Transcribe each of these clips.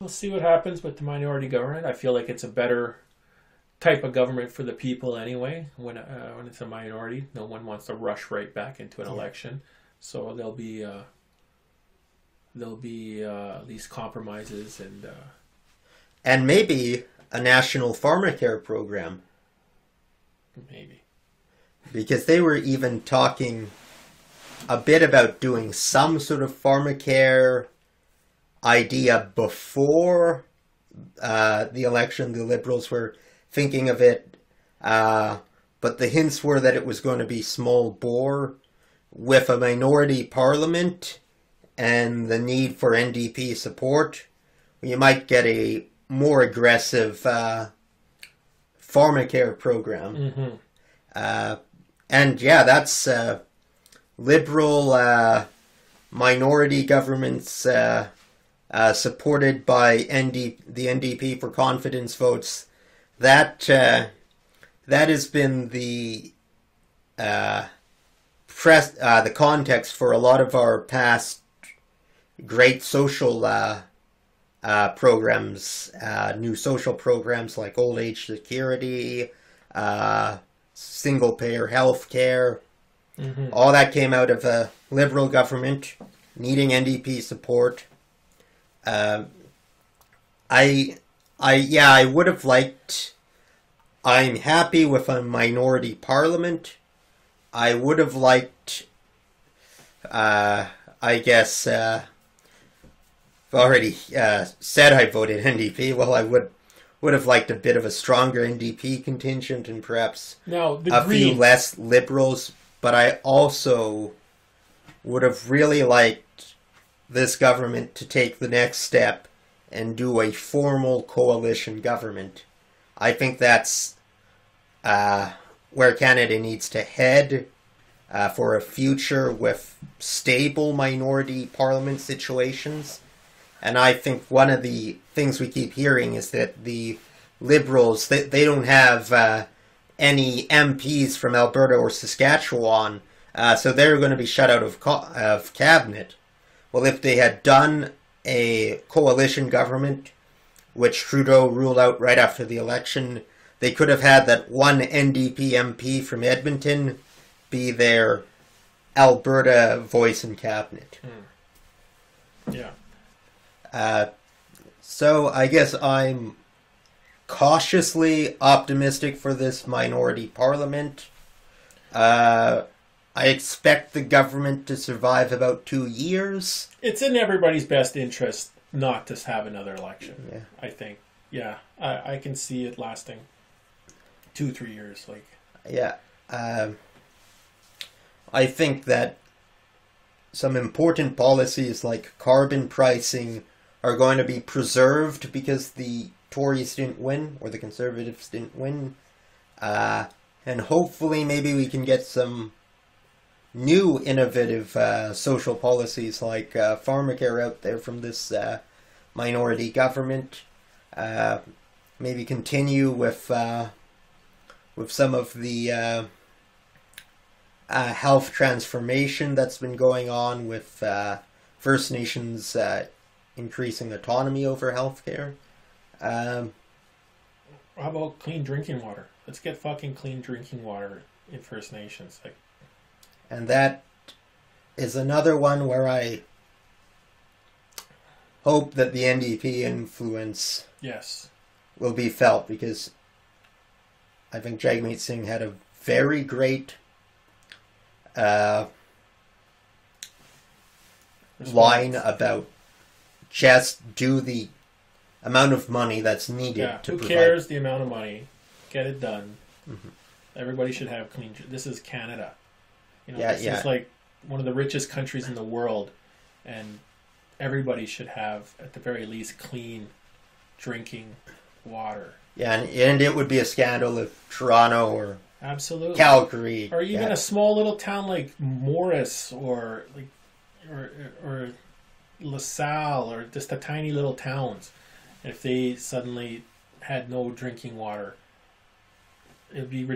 We'll see what happens with the minority government. I feel like it's a better type of government for the people anyway. When it's a minority, no one wants to rush right back into an election, so there'll be these compromises And maybe a national pharmacare program, maybe. because they were even talking a bit about doing some sort of pharmacare idea before the election. The Liberals were thinking of it, but the hints were that it was going to be small bore with a minority parliament and the need for NDP support. You might get a more aggressive pharmacare program. Mm-hmm. And yeah, that's Liberal minority governments supported by the NDP for confidence votes. That has been the the context for a lot of our past great social programs, new social programs like old age security, single payer health care. Mm-hmm. All that came out of a Liberal government needing NDP support. I would have liked. I'm happy with a minority parliament. I would have liked. I guess. I've already said I voted NDP. Well, I would have liked a bit of a stronger NDP contingent and perhaps Now the a few Greens. less Liberals. But I also would have really liked this government to take the next step and do a formal coalition government. I think that's where Canada needs to head for a future with stable minority parliament situations. And I think one of the things we keep hearing is that the Liberals, they don't have any MPs from Alberta or Saskatchewan, so they're going to be shut out of cabinet. Well, if they had done a coalition government, which Trudeau ruled out right after the election, they could have had that one NDP MP from Edmonton be their Alberta voice in cabinet. Yeah. So I guess I'm cautiously optimistic for this minority parliament. I expect the government to survive about 2 years. It's in everybody's best interest not to have another election. Yeah. I think. Yeah, I can see it lasting 2-3 years. Like. Yeah. I think that some important policies like carbon pricing are going to be preserved because the Tories didn't win, or the Conservatives didn't win. And hopefully maybe we can get some new innovative social policies like Pharmacare out there from this minority government. Maybe continue with some of the health transformation that's been going on with First Nations increasing autonomy over healthcare. How about clean drinking water? Let's get fucking clean drinking water in First Nations. Like, and that is another one where I hope that the NDP influence yes. will be felt, because I think Jagmeet Singh had a very great line about just do the amount of money that's needed to who provide. cares the amount of money? Get it done. Mm-hmm. Everybody should have clean. This is Canada. You know, Yeah, this yeah. is like one of the richest countries in the world, and everybody should have, at the very least, clean drinking water. Yeah, and it would be a scandal if Toronto or Absolutely. Calgary Or even a small little town like Morris or LaSalle, or just the tiny little towns. If they suddenly had no drinking water, it would be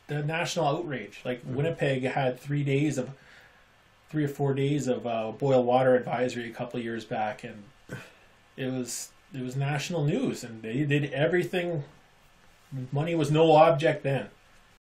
the national outrage. Like Winnipeg had 3 or 4 days of boil water advisory a couple of years back, and it was it was national news, and they did everything. Money was no object then.